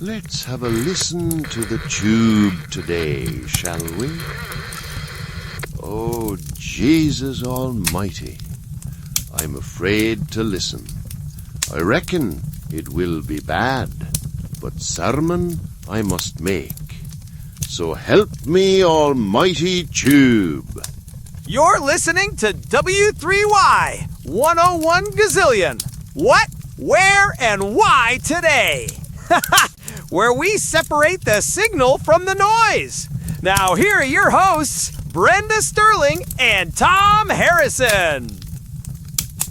Let's have a listen to the tube today, shall we? Oh, Jesus Almighty, I'm afraid to listen. I reckon it will be bad, but sermon I must make. So help me, Almighty Tube. You're listening to W3Y 101 Gazillion. What, where, and why today? Where we separate the signal from the noise. Now here are your hosts, Brenda Sterling and Tom Harrison.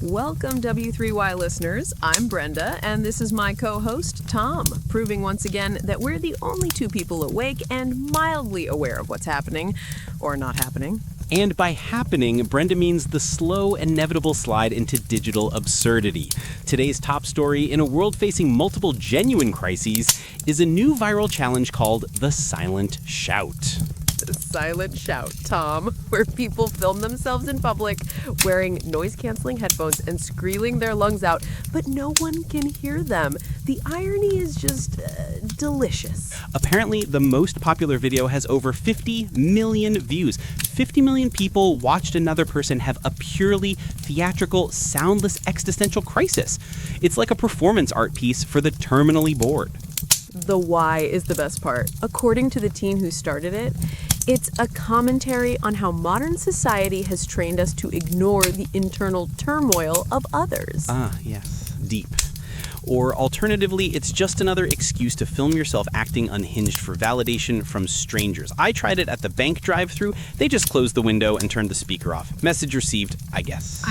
Welcome, W3Y listeners. I'm Brenda, and this is my co-host, Tom, proving once again that we're the only two people awake and mildly aware of what's happening, or not happening. And by happening, Brenda means the slow, inevitable slide into digital absurdity. Today's top story, in a world facing multiple genuine crises, is a new viral challenge called the Silent Shout. The Silent Shout, Tom, where people film themselves in public wearing noise-canceling headphones and squealing their lungs out, but no one can hear them. The irony is just delicious. Apparently, the most popular video has over 50 million views. 50 million people watched another person have a purely theatrical, soundless existential crisis. It's like a performance art piece for the terminally bored. The why is the best part. According to the teen who started it, it's a commentary on how modern society has trained us to ignore the internal turmoil of others. Yes. Deep. Or alternatively, it's just another excuse to film yourself acting unhinged for validation from strangers. I tried it at the bank drive-thru. They just closed the window and turned the speaker off. Message received, I guess.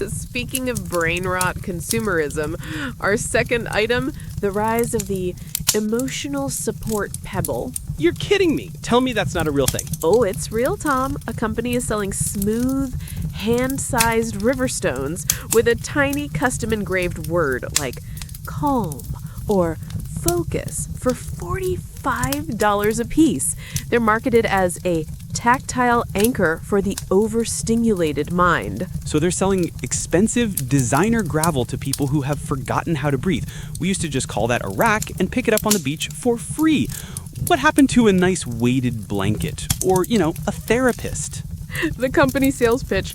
Speaking of brain rot consumerism, our second item, the rise of the emotional support pebble. You're kidding me. Tell me that's not a real thing. Oh, it's real, Tom. A company is selling smooth, hand-sized river stones with a tiny custom-engraved word like calm or focus for $45 a piece. They're marketed as a tactile anchor for the overstimulated mind. So they're selling expensive designer gravel to people who have forgotten how to breathe. We used to just call that a rack and pick it up on the beach for free. What happened to a nice weighted blanket? Or, a therapist? The company sales pitch: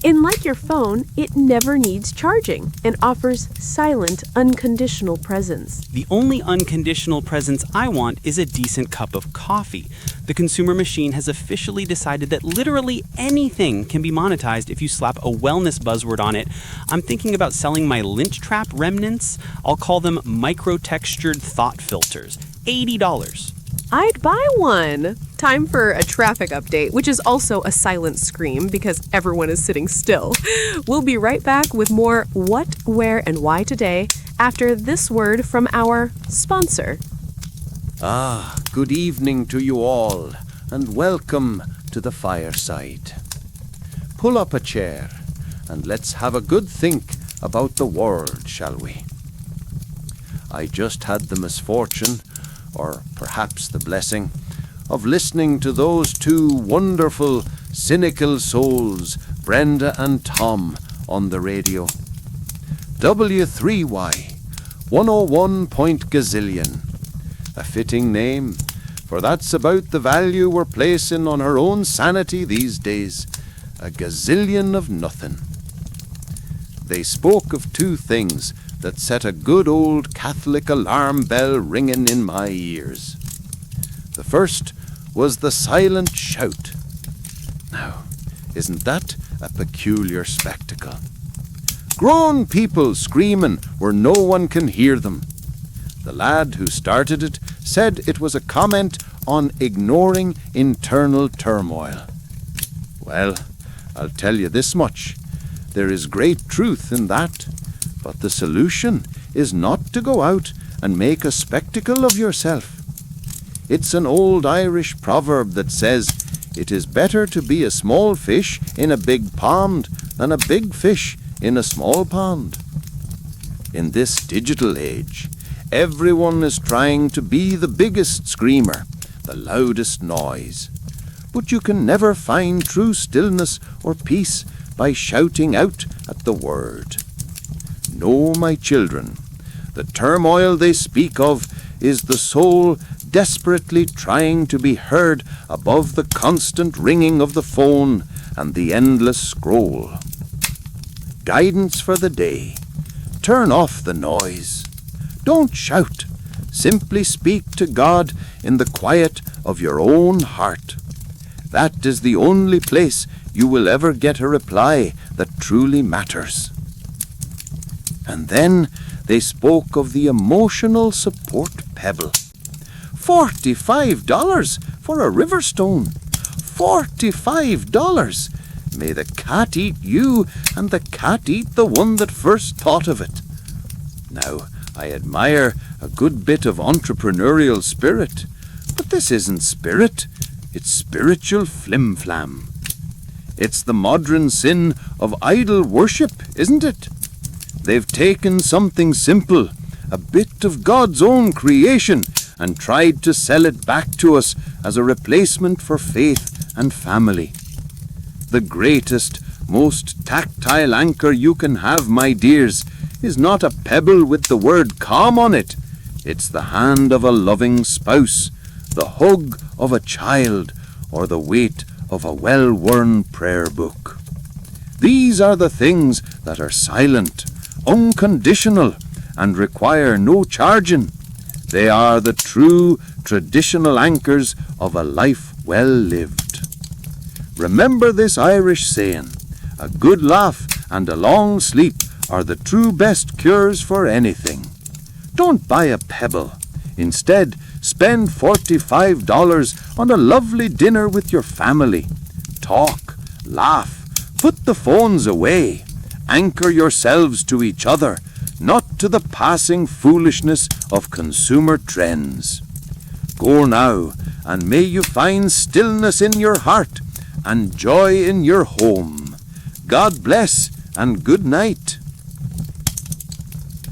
and like your phone, it never needs charging and offers silent, unconditional presence. The only unconditional presence I want is a decent cup of coffee. The consumer machine has officially decided that literally anything can be monetized if you slap a wellness buzzword on it. I'm thinking about selling my lint trap remnants. I'll call them micro-textured thought filters. $80. I'd buy one. Time for a traffic update, which is also a silent scream because everyone is sitting still. We'll be right back with more what, where, and why today after this word from our sponsor. Good evening to you all, and welcome to the Fireside. Pull up a chair, and let's have a good think about the world, shall we? I just had the misfortune, or perhaps the blessing, of listening to those two wonderful, cynical souls, Brenda and Tom, on the radio. W3Y, 101 point gazillion. A fitting name, for that's about the value we're placing on our own sanity these days. A gazillion of nothing. They spoke of two things that set a good old Catholic alarm bell ringing in my ears. The first was the silent shout. Now, isn't that a peculiar spectacle? Grown people screaming where no one can hear them. The lad who started it said it was a comment on ignoring internal turmoil. Well, I'll tell you this much. There is great truth in that. But the solution is not to go out and make a spectacle of yourself. It's an old Irish proverb that says, it is better to be a small fish in a big pond than a big fish in a small pond. In this digital age, everyone is trying to be the biggest screamer, the loudest noise. But you can never find true stillness or peace by shouting out at the word. No, my children, the turmoil they speak of is the soul desperately trying to be heard above the constant ringing of the phone and the endless scroll. Guidance for the day. Turn off the noise. Don't shout. Simply speak to God in the quiet of your own heart. That is the only place you will ever get a reply that truly matters. And then they spoke of the emotional support pebble. $45 for a river stone. $45. May the cat eat you and the cat eat the one that first thought of it. Now, I admire a good bit of entrepreneurial spirit, but this isn't spirit, it's spiritual flim-flam. It's the modern sin of idol worship, isn't it? They've taken something simple, a bit of God's own creation, and tried to sell it back to us as a replacement for faith and family. The greatest, most tactile anchor you can have, my dears, is not a pebble with the word calm on it. It's the hand of a loving spouse, the hug of a child, or the weight of a well-worn prayer book. These are the things that are silent, unconditional, and require no charging. They are the true traditional anchors of a life well lived. Remember this Irish saying, a good laugh and a long sleep are the true best cures for anything. Don't buy a pebble. Instead, spend $45 on a lovely dinner with your family. Talk, laugh, put the phones away. Anchor yourselves to each other, not to the passing foolishness of consumer trends. Go now, and may you find stillness in your heart and joy in your home. God bless and good night.